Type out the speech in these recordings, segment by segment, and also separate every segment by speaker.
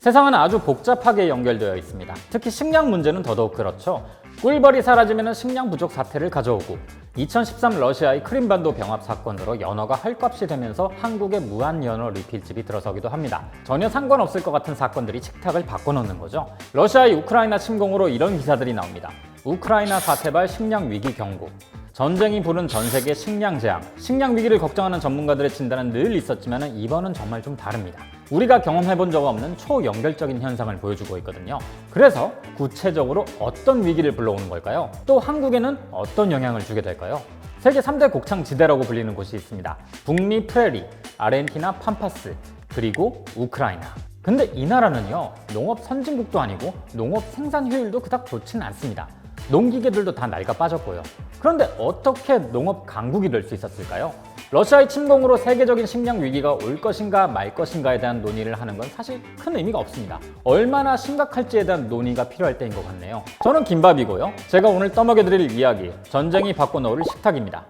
Speaker 1: 세상은 아주 복잡하게 연결되어 있습니다. 특히 식량 문제는 더더욱 그렇죠. 꿀벌이 사라지면 식량 부족 사태를 가져오고 2013 러시아의 크림반도 병합 사건으로 연어가 헐값이 되면서 한국의 무한 연어 리필집이 들어서기도 합니다. 전혀 상관없을 것 같은 사건들이 식탁을 바꿔놓는 거죠. 러시아의 우크라이나 침공으로 이런 기사들이 나옵니다. 우크라이나 사태발 식량 위기 경고. 전쟁이 부른 전 세계 식량 재앙. 식량 위기를 걱정하는 전문가들의 진단은 늘 있었지만 이번은 정말 좀 다릅니다. 우리가 경험해본 적 없는 초연결적인 현상을 보여주고 있거든요. 그래서 구체적으로 어떤 위기를 불러오는 걸까요? 또 한국에는 어떤 영향을 주게 될까요? 세계 3대 곡창 지대라고 불리는 곳이 있습니다. 북미 프레리, 아르헨티나 팜파스, 그리고 우크라이나. 근데 이 나라는요, 농업 선진국도 아니고 농업 생산 효율도 그닥 좋지는 않습니다. 농기계들도 다 낡아 빠졌고요. 그런데 어떻게 농업 강국이 될 수 있었을까요? 러시아의 침공으로 세계적인 식량 위기가 올 것인가 말 것인가에 대한 논의를 하는 건 사실 큰 의미가 없습니다. 얼마나 심각할지에 대한 논의가 필요할 때인 것 같네요. 저는 김밥이고요. 제가 오늘 떠먹여드릴 이야기, 전쟁이 바꿔놓을 식탁입니다.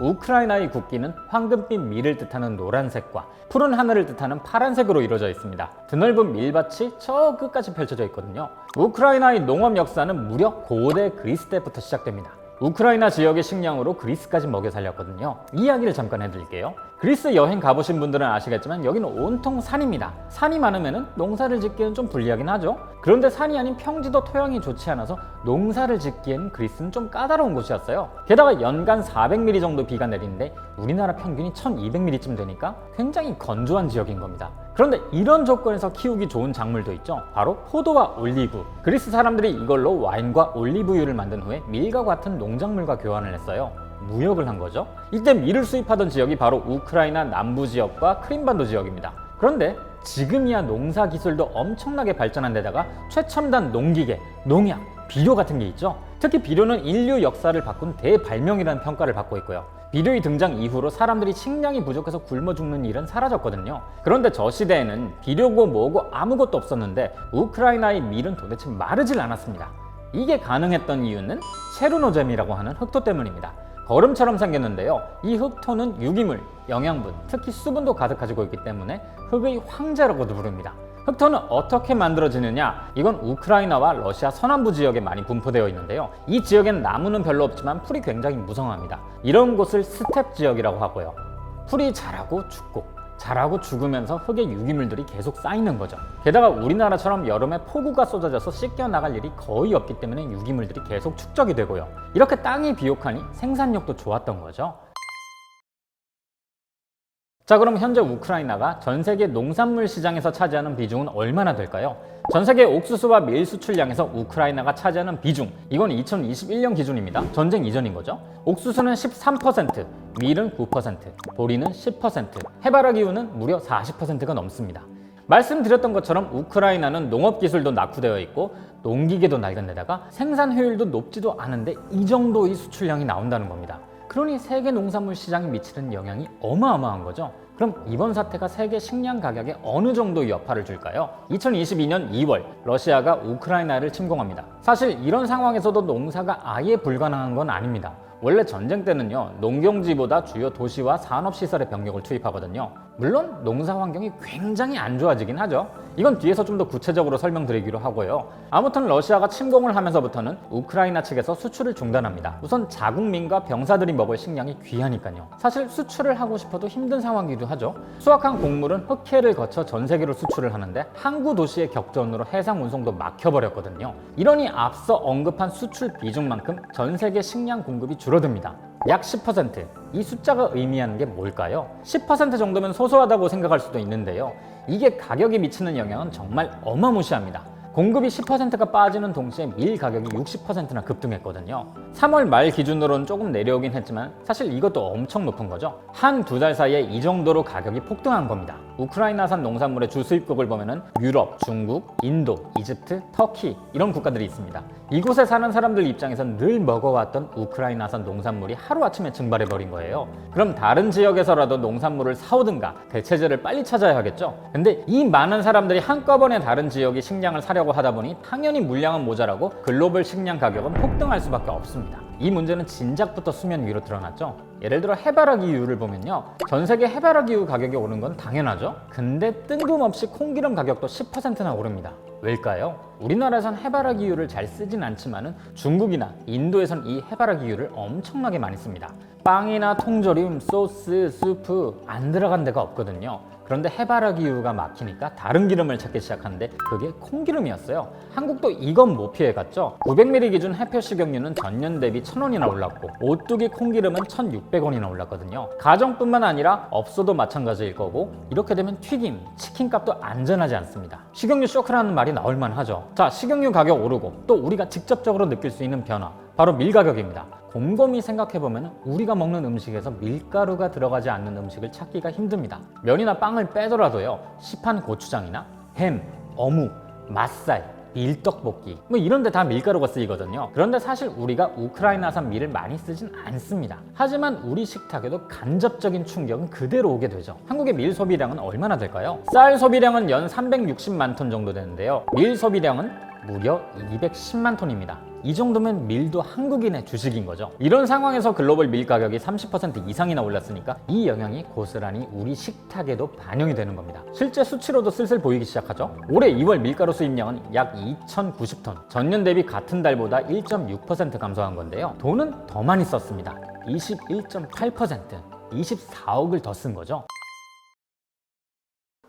Speaker 1: 우크라이나의 국기는 황금빛 밀을 뜻하는 노란색과 푸른 하늘을 뜻하는 파란색으로 이루어져 있습니다. 드넓은 밀밭이 저 끝까지 펼쳐져 있거든요. 우크라이나의 농업 역사는 무려 고대 그리스 때부터 시작됩니다. 우크라이나 지역의 식량으로 그리스까지 먹여 살렸거든요. 이야기를 잠깐 해드릴게요. 그리스 여행 가보신 분들은 아시겠지만 여기는 온통 산입니다. 산이 많으면 농사를 짓기는 좀 불리하긴 하죠. 그런데 산이 아닌 평지도 토양이 좋지 않아서 농사를 짓기엔 그리스는 좀 까다로운 곳이었어요. 게다가 연간 400mm 정도 비가 내리는데 우리나라 평균이 1200mm쯤 되니까 굉장히 건조한 지역인 겁니다. 그런데 이런 조건에서 키우기 좋은 작물도 있죠. 바로 포도와 올리브. 그리스 사람들이 이걸로 와인과 올리브유를 만든 후에 밀과 같은 농작물과 교환을 했어요. 무역을 한 거죠. 이때 밀을 수입하던 지역이 바로 우크라이나 남부 지역과 크림반도 지역입니다. 그런데 지금이야 농사 기술도 엄청나게 발전한 데다가 최첨단 농기계, 농약, 비료 같은 게 있죠. 특히 비료는 인류 역사를 바꾼 대발명이라는 평가를 받고 있고요. 비료의 등장 이후로 사람들이 식량이 부족해서 굶어 죽는 일은 사라졌거든요. 그런데 저 시대에는 비료고 뭐고 아무것도 없었는데 우크라이나의 밀은 도대체 마르질 않았습니다. 이게 가능했던 이유는 체르노젬이라고 하는 흑토 때문입니다. 거름처럼 생겼는데요. 이 흑토는 유기물, 영양분, 특히 수분도 가득 가지고 있기 때문에 흑의 황제라고도 부릅니다. 흑토는 어떻게 만들어지느냐? 이건 우크라이나와 러시아 서남부 지역에 많이 분포되어 있는데요. 이 지역엔 나무는 별로 없지만 풀이 굉장히 무성합니다. 이런 곳을 스텝 지역이라고 하고요. 풀이 자라고 죽고 자라고 죽으면서 흙의 유기물들이 계속 쌓이는 거죠. 게다가 우리나라처럼 여름에 폭우가 쏟아져서 씻겨 나갈 일이 거의 없기 때문에 유기물들이 계속 축적이 되고요. 이렇게 땅이 비옥하니 생산력도 좋았던 거죠. 자, 그럼 현재 우크라이나가 전 세계 농산물 시장에서 차지하는 비중은 얼마나 될까요? 전 세계 옥수수와 밀 수출량에서 우크라이나가 차지하는 비중, 이건 2021년 기준입니다. 전쟁 이전인 거죠. 옥수수는 13%, 밀은 9%, 보리는 10%, 해바라 기후는 무려 40%가 넘습니다. 말씀드렸던 것처럼 우크라이나는 농업 기술도 낙후되어 있고 농기계도 낡은 데다가 생산 효율도 높지도 않은데 이 정도의 수출량이 나온다는 겁니다. 그러니 세계 농산물 시장에 미치는 영향이 어마어마한 거죠. 그럼 이번 사태가 세계 식량 가격에 어느 정도 여파를 줄까요? 2022년 2월 러시아가 우크라이나를 침공합니다. 사실 이런 상황에서도 농사가 아예 불가능한 건 아닙니다. 원래 전쟁 때는요, 농경지보다 주요 도시와 산업시설에 병력을 투입하거든요. 물론 농사 환경이 굉장히 안 좋아지긴 하죠. 이건 뒤에서 좀 더 구체적으로 설명드리기로 하고요. 아무튼 러시아가 침공을 하면서부터는 우크라이나 측에서 수출을 중단합니다. 우선 자국민과 병사들이 먹을 식량이 귀하니까요. 사실 수출을 하고 싶어도 힘든 상황이기도 하죠. 수확한 곡물은 흑해를 거쳐 전 세계로 수출을 하는데 항구 도시의 격전으로 해상 운송도 막혀버렸거든요. 이러니 앞서 언급한 수출 비중만큼 전 세계 식량 공급이 줄어듭니다. 약 10%. 이 숫자가 의미하는 게 뭘까요? 10% 정도면 소소하다고 생각할 수도 있는데요. 이게 가격에 미치는 영향은 정말 어마무시합니다. 공급이 10%가 빠지는 동시에 밀 가격이 60%나 급등했거든요. 3월 말 기준으로는 조금 내려오긴 했지만 사실 이것도 엄청 높은 거죠. 한 두 달 사이에 이 정도로 가격이 폭등한 겁니다. 우크라이나산 농산물의 주 수입국을 보면은 유럽, 중국, 인도, 이집트, 터키 이런 국가들이 있습니다. 이곳에 사는 사람들 입장에선 늘 먹어왔던 우크라이나산 농산물이 하루아침에 증발해버린 거예요. 그럼 다른 지역에서라도 농산물을 사오든가 대체제를 빨리 찾아야 하겠죠. 근데 이 많은 사람들이 한꺼번에 다른 지역의 식량을 사려고 생산한다고 하다 보니 당연히 물량은 모자라고 글로벌 식량 가격은 폭등할 수밖에 없습니다. 이 문제는 진작부터 수면 위로 드러났죠. 예를 들어 해바라기유를 보면요, 전 세계 해바라기유 가격이 오른 건 당연하죠. 근데 뜬금없이 콩기름 가격도 10%나 오릅니다. 왜일까요? 우리나라에선 해바라기유를 잘 쓰진 않지만은 중국이나 인도에선 이 해바라기유를 엄청나게 많이 씁니다. 빵이나 통조림, 소스, 수프 안 들어간 데가 없거든요. 그런데 해바라기유가 막히니까 다른 기름을 찾기 시작하는데 그게 콩기름이었어요. 한국도 이건 못 피해갔죠. 900ml 기준 해표 식용유는 전년 대비 1,000원이나 올랐고 오뚜기 콩기름은 1,600원이나 올랐거든요. 가정뿐만 아니라 업소도 마찬가지일 거고, 이렇게 되면 튀김, 치킨값도 안전하지 않습니다. 식용유 쇼크라는 말이 나올만 하죠. 자, 식용유 가격 오르고 또 우리가 직접적으로 느낄 수 있는 변화, 바로 밀 가격입니다. 곰곰이 생각해보면 우리가 먹는 음식에서 밀가루가 들어가지 않는 음식을 찾기가 힘듭니다. 면이나 빵을 빼더라도요, 시판 고추장이나 햄, 어묵, 맛살, 밀떡볶이 뭐 이런 데 다 밀가루가 쓰이거든요. 그런데 사실 우리가 우크라이나산 밀을 많이 쓰진 않습니다. 하지만 우리 식탁에도 간접적인 충격은 그대로 오게 되죠. 한국의 밀 소비량은 얼마나 될까요? 쌀 소비량은 연 360만 톤 정도 되는데요, 밀 소비량은 무려 210만 톤입니다. 이 정도면 밀도 한국인의 주식인 거죠. 이런 상황에서 글로벌 밀 가격이 30% 이상이나 올랐으니까 이 영향이 고스란히 우리 식탁에도 반영이 되는 겁니다. 실제 수치로도 슬슬 보이기 시작하죠. 올해 2월 밀가루 수입량은 약 2,090톤, 전년 대비 같은 달보다 1.6% 감소한 건데요. 돈은 더 많이 썼습니다. 21.8%, 24억을 더 쓴 거죠.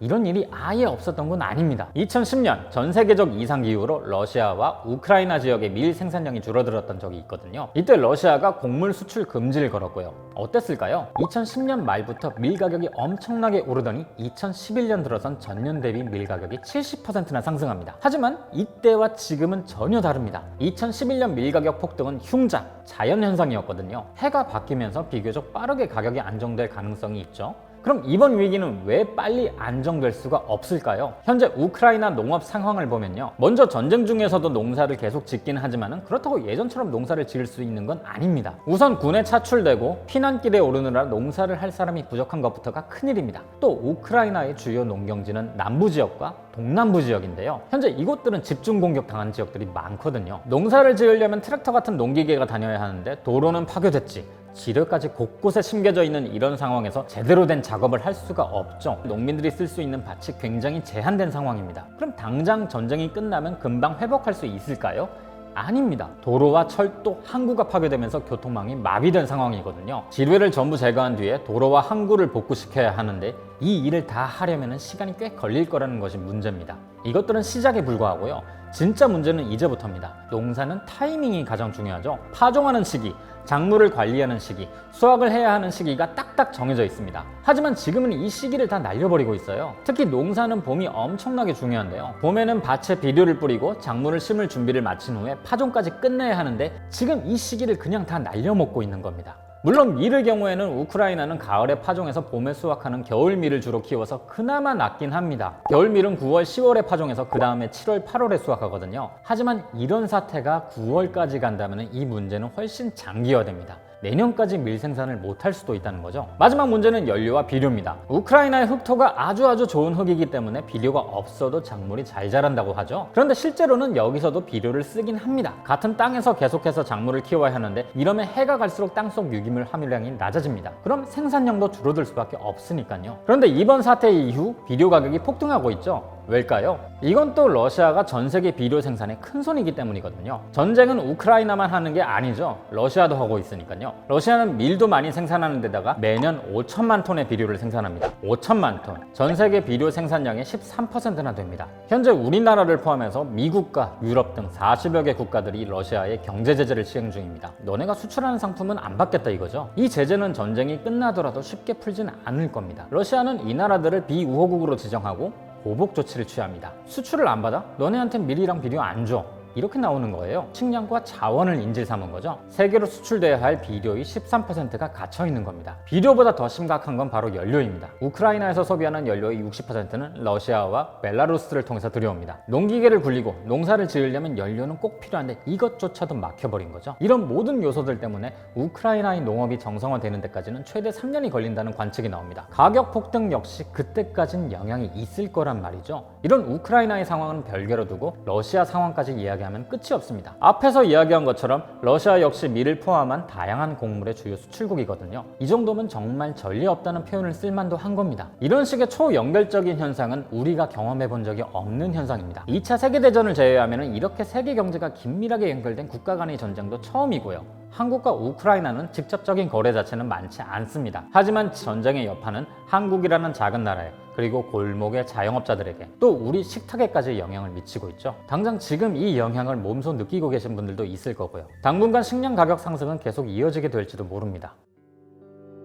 Speaker 1: 이런 일이 아예 없었던 건 아닙니다. 2010년 전 세계적 이상기후로 러시아와 우크라이나 지역의 밀 생산량이 줄어들었던 적이 있거든요. 이때 러시아가 곡물 수출 금지를 걸었고요. 어땠을까요? 2010년 말부터 밀 가격이 엄청나게 오르더니 2011년 들어선 전년 대비 밀 가격이 70%나 상승합니다. 하지만 이때와 지금은 전혀 다릅니다. 2011년 밀 가격 폭등은 흉작, 자연현상이었거든요. 해가 바뀌면서 비교적 빠르게 가격이 안정될 가능성이 있죠. 그럼 이번 위기는 왜 빨리 안정될 수가 없을까요? 현재 우크라이나 농업 상황을 보면요, 먼저 전쟁 중에서도 농사를 계속 짓긴 하지만 그렇다고 예전처럼 농사를 지을 수 있는 건 아닙니다. 우선 군에 차출되고 피난길에 오르느라 농사를 할 사람이 부족한 것부터가 큰일입니다. 또 우크라이나의 주요 농경지는 남부 지역과 동남부 지역인데요, 현재 이곳들은 집중 공격 당한 지역들이 많거든요. 농사를 지으려면 트랙터 같은 농기계가 다녀야 하는데 도로는 파괴됐지, 지뢰까지 곳곳에 심겨져 있는 이런 상황에서 제대로 된 작업을 할 수가 없죠. 농민들이 쓸 수 있는 밭이 굉장히 제한된 상황입니다. 그럼 당장 전쟁이 끝나면 금방 회복할 수 있을까요? 아닙니다. 도로와 철도, 항구가 파괴되면서 교통망이 마비된 상황이거든요. 지뢰를 전부 제거한 뒤에 도로와 항구를 복구시켜야 하는데 이 일을 다 하려면 시간이 꽤 걸릴 거라는 것이 문제입니다. 이것들은 시작에 불과하고요, 진짜 문제는 이제부터입니다. 농사는 타이밍이 가장 중요하죠. 파종하는 시기, 작물을 관리하는 시기, 수확을 해야 하는 시기가 딱딱 정해져 있습니다. 하지만 지금은 이 시기를 다 날려버리고 있어요. 특히 농사는 봄이 엄청나게 중요한데요, 봄에는 밭에 비료를 뿌리고 작물을 심을 준비를 마친 후에 파종까지 끝내야 하는데 지금 이 시기를 그냥 다 날려먹고 있는 겁니다. 물론 밀의 경우에는 우크라이나는 가을에 파종해서 봄에 수확하는 겨울밀을 주로 키워서 그나마 낫긴 합니다. 겨울밀은 9월, 10월에 파종해서 그 다음에 7월, 8월에 수확하거든요. 하지만 이런 사태가 9월까지 간다면 이 문제는 훨씬 장기화됩니다. 내년까지 밀 생산을 못할 수도 있다는 거죠. 마지막 문제는 연료와 비료입니다. 우크라이나의 흑토가 아주 좋은 흙이기 때문에 비료가 없어도 작물이 잘 자란다고 하죠. 그런데 실제로는 여기서도 비료를 쓰긴 합니다. 같은 땅에서 계속해서 작물을 키워야 하는데 이러면 해가 갈수록 땅속 유기물 함유량이 낮아집니다. 그럼 생산량도 줄어들 수밖에 없으니까요. 그런데 이번 사태 이후 비료 가격이 폭등하고 있죠. 왜일까요? 이건 또 러시아가 전 세계 비료 생산에 큰 손이기 때문이거든요. 전쟁은 우크라이나만 하는 게 아니죠. 러시아도 하고 있으니까요. 러시아는 밀도 많이 생산하는 데다가 매년 5천만 톤의 비료를 생산합니다. 5천만 톤. 전 세계 비료 생산량의 13%나 됩니다. 현재 우리나라를 포함해서 미국과 유럽 등 40여 개 국가들이 러시아에 경제 제재를 시행 중입니다. 너네가 수출하는 상품은 안 받겠다 이거죠. 이 제재는 전쟁이 끝나더라도 쉽게 풀진 않을 겁니다. 러시아는 이 나라들을 비우호국으로 지정하고 보복 조치를 취합니다. 수출을 안 받아? 너네한테 밀이랑 비료 안 줘. 이렇게 나오는 거예요. 식량과 자원을 인질 삼은 거죠. 세계로 수출돼야 할 비료의 13%가 갇혀 있는 겁니다. 비료보다 더 심각한 건 바로 연료입니다. 우크라이나에서 소비하는 연료의 60%는 러시아와 벨라루스를 통해서 들여옵니다. 농기계를 굴리고 농사를 지으려면 연료는 꼭 필요한데 이것조차도 막혀버린 거죠. 이런 모든 요소들 때문에 우크라이나의 농업이 정상화되는 데까지는 최대 3년이 걸린다는 관측이 나옵니다. 가격 폭등 역시 그때까진 영향이 있을 거란 말이죠. 이런 우크라이나의 상황은 별개로 두고 러시아 상황까지 이야기하면 끝이 없습니다. 앞에서 이야기한 것처럼 러시아 역시 밀을 포함한 다양한 곡물의 주요 수출국이거든요. 이 정도면 정말 전례 없다는 표현을 쓸만도 한 겁니다. 이런 식의 초연결적인 현상은 우리가 경험해 본 적이 없는 현상입니다. 2차 세계대전을 제외하면 이렇게 세계 경제가 긴밀하게 연결된 국가 간의 전쟁도 처음이고요. 한국과 우크라이나는 직접적인 거래 자체는 많지 않습니다. 하지만 전쟁의 여파는 한국이라는 작은 나라에 그리고 골목의 자영업자들에게 또 우리 식탁에까지 영향을 미치고 있죠. 당장 지금 이 영향을 몸소 느끼고 계신 분들도 있을 거고요. 당분간 식량 가격 상승은 계속 이어지게 될지도 모릅니다.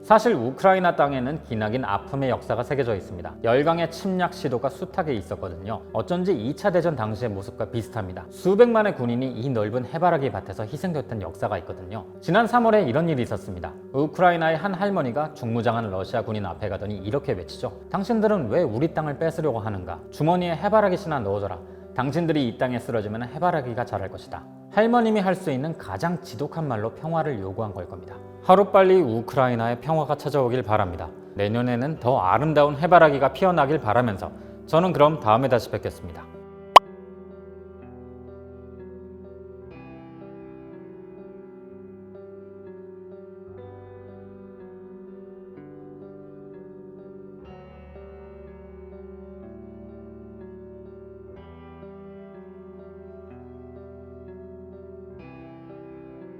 Speaker 1: 사실 우크라이나 땅에는 기나긴 아픔의 역사가 새겨져 있습니다. 열강의 침략 시도가 숱하게 있었거든요. 어쩐지 2차 대전 당시의 모습과 비슷합니다. 수백만의 군인이 이 넓은 해바라기 밭에서 희생됐던 역사가 있거든요. 지난 3월에 이런 일이 있었습니다. 우크라이나의 한 할머니가 중무장한 러시아 군인 앞에 가더니 이렇게 외치죠. 당신들은 왜 우리 땅을 뺏으려고 하는가? 주머니에 해바라기씨나 넣어줘라. 당신들이 이 땅에 쓰러지면 해바라기가 자랄 것이다. 할머님이 할 수 있는 가장 지독한 말로 평화를 요구한 걸 겁니다. 하루빨리 우크라이나에 평화가 찾아오길 바랍니다. 내년에는 더 아름다운 해바라기가 피어나길 바라면서 저는 그럼 다음에 다시 뵙겠습니다.